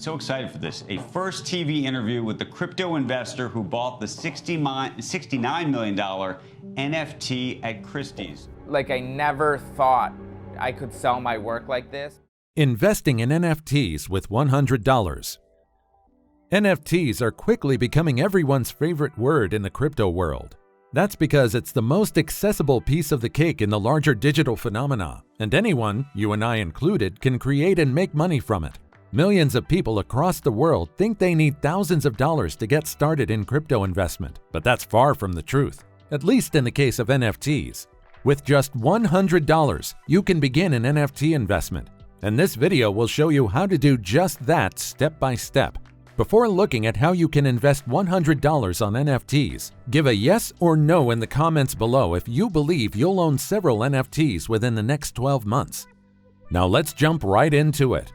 So excited for this. A first TV interview with the crypto investor who bought the $69 million NFT at Christie's. Like, I never thought I could sell my work like this. Investing in NFTs with $100. NFTs are quickly becoming everyone's favorite word in the crypto world. That's because it's the most accessible piece of the cake in the larger digital phenomena, and anyone, you and I included, can create and make money from it. Millions of people across the world think they need thousands of dollars to get started in crypto investment, but that's far from the truth, at least in the case of NFTs. With just $100, you can begin an NFT investment, and this video will show you how to do just that step by step. Before looking at how you can invest $100 on NFTs, give a yes or no in the comments below if you believe you'll own several NFTs within the next 12 months. Now let's jump right into it.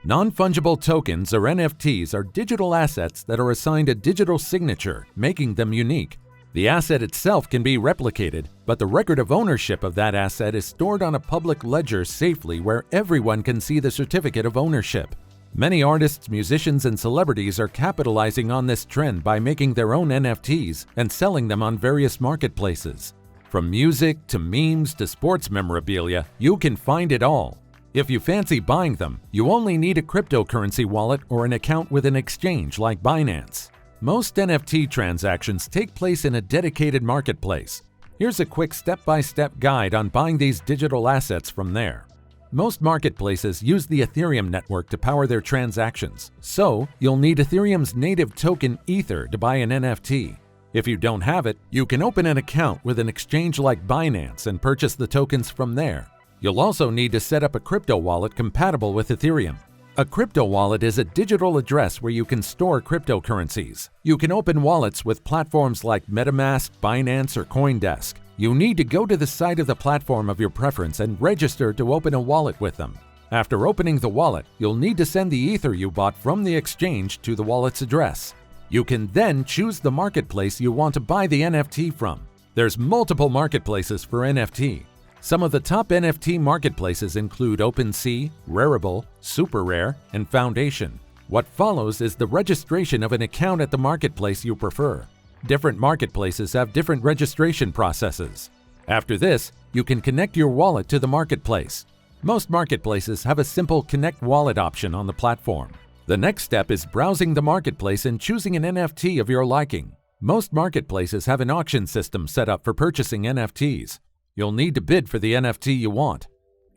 Non-fungible tokens, or NFTs, are digital assets that are assigned a digital signature, making them unique. The asset itself can be replicated, but the record of ownership of that asset is stored on a public ledger safely where everyone can see the certificate of ownership. Many artists, musicians, and celebrities are capitalizing on this trend by making their own NFTs and selling them on various marketplaces. From music to memes to sports memorabilia, you can find it all. If you fancy buying them, you only need a cryptocurrency wallet or an account with an exchange like Binance. Most NFT transactions take place in a dedicated marketplace. Here's a quick step-by-step guide on buying these digital assets from there. Most marketplaces use the Ethereum network to power their transactions, so you'll need Ethereum's native token Ether to buy an NFT. If you don't have it, you can open an account with an exchange like Binance and purchase the tokens from there. You'll also need to set up a crypto wallet compatible with Ethereum. A crypto wallet is a digital address where you can store cryptocurrencies. You can open wallets with platforms like MetaMask, Binance, or CoinDesk. You need to go to the site of the platform of your preference and register to open a wallet with them. After opening the wallet, you'll need to send the Ether you bought from the exchange to the wallet's address. You can then choose the marketplace you want to buy the NFT from. There's multiple marketplaces for NFT. Some of the top NFT marketplaces include OpenSea, Rarible, SuperRare, and Foundation. What follows is the registration of an account at the marketplace you prefer. Different marketplaces have different registration processes. After this, you can connect your wallet to the marketplace. Most marketplaces have a simple Connect Wallet option on the platform. The next step is browsing the marketplace and choosing an NFT of your liking. Most marketplaces have an auction system set up for purchasing NFTs. You'll need to bid for the NFT you want.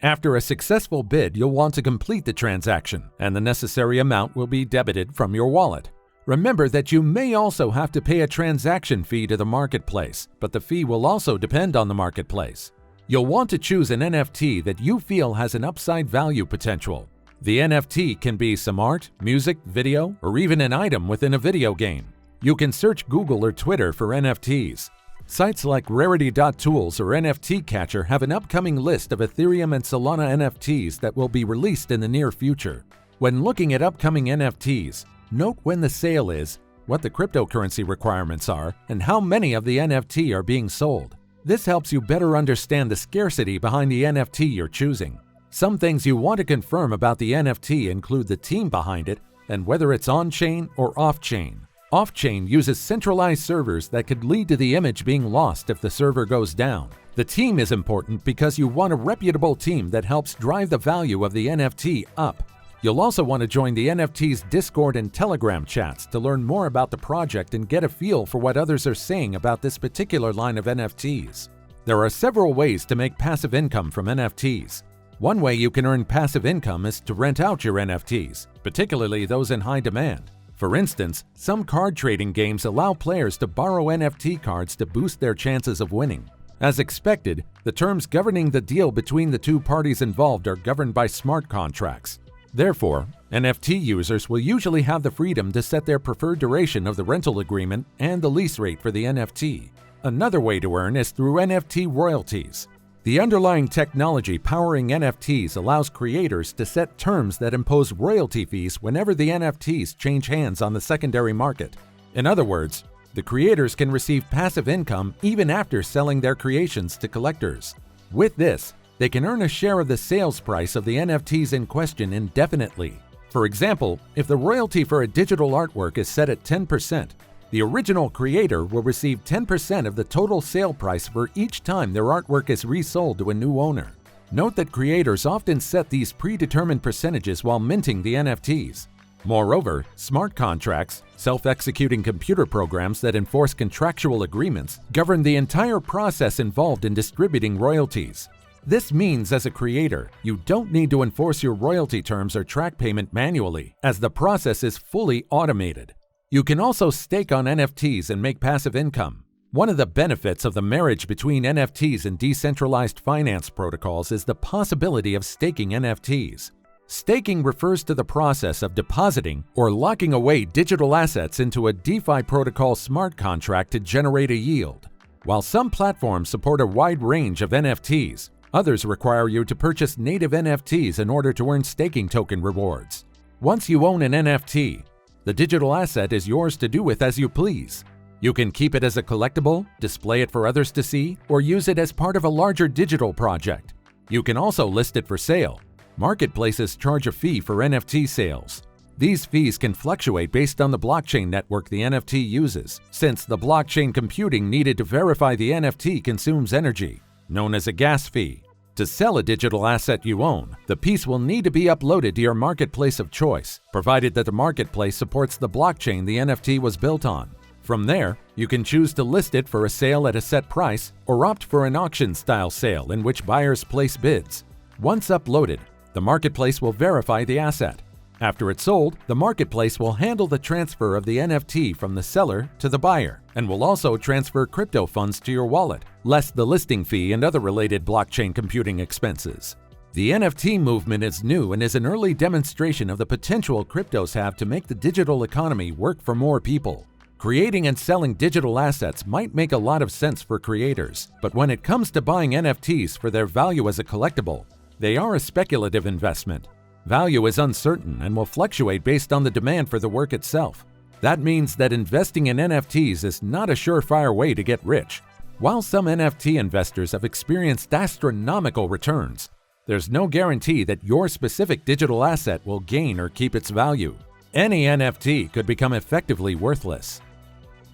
After a successful bid, you'll want to complete the transaction, and the necessary amount will be debited from your wallet. Remember that you may also have to pay a transaction fee to the marketplace, but the fee will also depend on the marketplace. You'll want to choose an NFT that you feel has an upside value potential. The NFT can be some art, music, video, or even an item within a video game. You can search Google or Twitter for NFTs. Sites like Rarity.tools or NFT Catcher have an upcoming list of Ethereum and Solana NFTs that will be released in the near future. When looking at upcoming NFTs, note when the sale is, what the cryptocurrency requirements are, and how many of the NFT are being sold. This helps you better understand the scarcity behind the NFT you're choosing. Some things you want to confirm about the NFT include the team behind it and whether it's on-chain or off-chain. Off-chain uses centralized servers that could lead to the image being lost if the server goes down. The team is important because you want a reputable team that helps drive the value of the NFT up. You'll also want to join the NFT's Discord and Telegram chats to learn more about the project and get a feel for what others are saying about this particular line of NFTs. There are several ways to make passive income from NFTs. One way you can earn passive income is to rent out your NFTs, particularly those in high demand. For instance, some card trading games allow players to borrow NFT cards to boost their chances of winning. As expected, the terms governing the deal between the two parties involved are governed by smart contracts. Therefore, NFT users will usually have the freedom to set their preferred duration of the rental agreement and the lease rate for the NFT. Another way to earn is through NFT royalties. The underlying technology powering NFTs allows creators to set terms that impose royalty fees whenever the NFTs change hands on the secondary market. In other words, the creators can receive passive income even after selling their creations to collectors. With this, they can earn a share of the sales price of the NFTs in question indefinitely. For example, if the royalty for a digital artwork is set at 10%, the original creator will receive 10% of the total sale price for each time their artwork is resold to a new owner. Note that creators often set these predetermined percentages while minting the NFTs. Moreover, smart contracts, self-executing computer programs that enforce contractual agreements, govern the entire process involved in distributing royalties. This means, as a creator, you don't need to enforce your royalty terms or track payment manually, as the process is fully automated. You can also stake on NFTs and make passive income. One of the benefits of the marriage between NFTs and decentralized finance protocols is the possibility of staking NFTs. Staking refers to the process of depositing or locking away digital assets into a DeFi protocol smart contract to generate a yield. While some platforms support a wide range of NFTs, others require you to purchase native NFTs in order to earn staking token rewards. Once you own an NFT, the digital asset is yours to do with as you please. You can keep it as a collectible, display it for others to see, or use it as part of a larger digital project. You can also list it for sale. Marketplaces charge a fee for NFT sales. These fees can fluctuate based on the blockchain network the NFT uses, since the blockchain computing needed to verify the NFT consumes energy, known as a gas fee. To sell a digital asset you own, the piece will need to be uploaded to your marketplace of choice, provided that the marketplace supports the blockchain the NFT was built on. From there, you can choose to list it for a sale at a set price or opt for an auction-style sale in which buyers place bids. Once uploaded, the marketplace will verify the asset. After it's sold, the marketplace will handle the transfer of the NFT from the seller to the buyer and will also transfer crypto funds to your wallet, less the listing fee and other related blockchain computing expenses. The NFT movement is new and is an early demonstration of the potential cryptos have to make the digital economy work for more people. Creating and selling digital assets might make a lot of sense for creators, but when it comes to buying NFTs for their value as a collectible, they are a speculative investment. Value is uncertain and will fluctuate based on the demand for the work itself. That means that investing in NFTs is not a surefire way to get rich. While some NFT investors have experienced astronomical returns, there's no guarantee that your specific digital asset will gain or keep its value. Any NFT could become effectively worthless.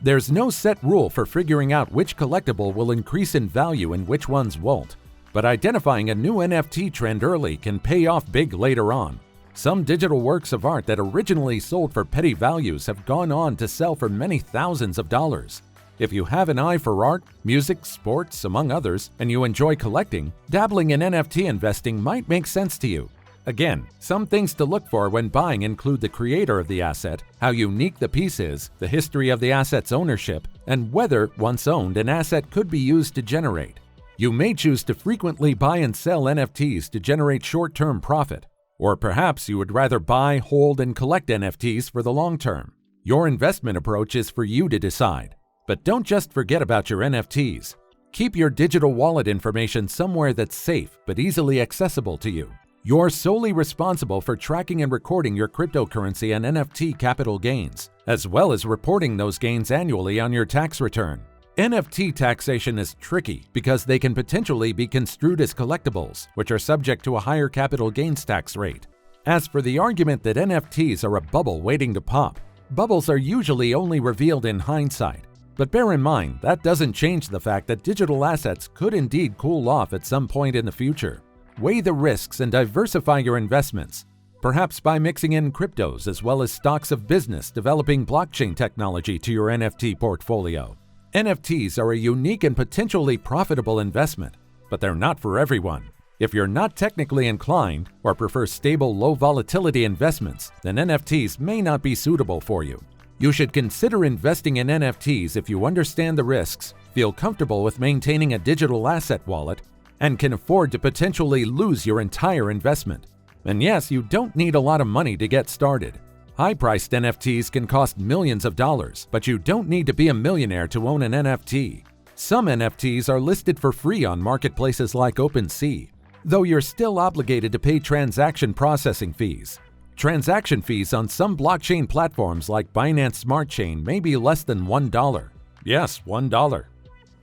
There's no set rule for figuring out which collectible will increase in value and which ones won't. But identifying a new NFT trend early can pay off big later on. Some digital works of art that originally sold for petty values have gone on to sell for many thousands of dollars. If you have an eye for art, music, sports, among others, and you enjoy collecting, dabbling in NFT investing might make sense to you. Again, some things to look for when buying include the creator of the asset, how unique the piece is, the history of the asset's ownership, and whether, once owned, an asset could be used to generate. You may choose to frequently buy and sell NFTs to generate short-term profit, or perhaps you would rather buy, hold, and collect NFTs for the long term. Your investment approach is for you to decide. But don't just forget about your NFTs. Keep your digital wallet information somewhere that's safe but easily accessible to you. You're solely responsible for tracking and recording your cryptocurrency and NFT capital gains, as well as reporting those gains annually on your tax return. NFT taxation is tricky because they can potentially be construed as collectibles, which are subject to a higher capital gains tax rate. As for the argument that NFTs are a bubble waiting to pop, bubbles are usually only revealed in hindsight. But bear in mind, that doesn't change the fact that digital assets could indeed cool off at some point in the future. Weigh the risks and diversify your investments, perhaps by mixing in cryptos as well as stocks of business developing blockchain technology to your NFT portfolio. NFTs are a unique and potentially profitable investment, but they're not for everyone. If you're not technically inclined or prefer stable, low volatility investments, then NFTs may not be suitable for you. You should consider investing in NFTs if you understand the risks, feel comfortable with maintaining a digital asset wallet, and can afford to potentially lose your entire investment. And yes, you don't need a lot of money to get started. High-priced NFTs can cost millions of dollars, but you don't need to be a millionaire to own an NFT. Some NFTs are listed for free on marketplaces like OpenSea, though you're still obligated to pay transaction processing fees. Transaction fees on some blockchain platforms like Binance Smart Chain may be less than $1. Yes, $1.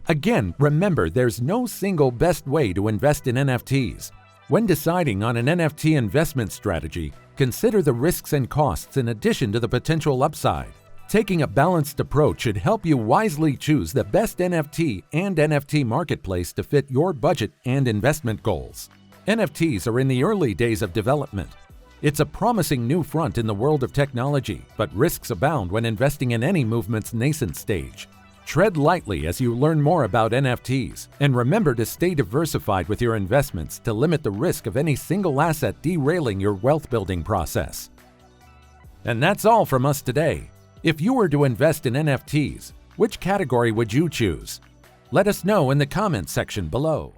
Again, remember, there's no single best way to invest in NFTs. When deciding on an NFT investment strategy, Consider the risks and costs in addition to the potential upside. Taking a balanced approach should help you wisely choose the best NFT and NFT marketplace to fit your budget and investment goals. NFTs are in the early days of development. It's a promising new front in the world of technology, but risks abound when investing in any movement's nascent stage. Tread lightly as you learn more about NFTs, and remember to stay diversified with your investments to limit the risk of any single asset derailing your wealth-building process. And that's all from us today. If you were to invest in NFTs, which category would you choose? Let us know in the comments section below.